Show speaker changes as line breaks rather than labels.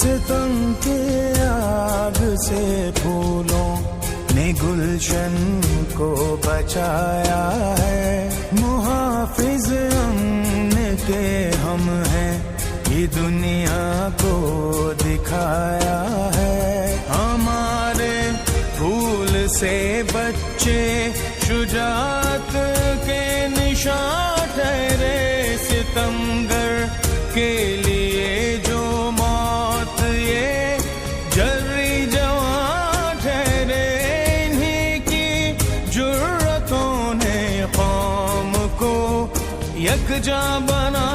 सितम के आग से फूलों ने गुलशन को बचाया है, मुहाफिज अमन के हम हैं, ये दुनिया को दिखाया है. हमारे फूल से बच्चे शुजात के निशान ठहरे, सितमगर के लिए जो मौत ये जर्री जवान ठहरे, इन्हीं की जुर्रतों ने कौम को यकजा बना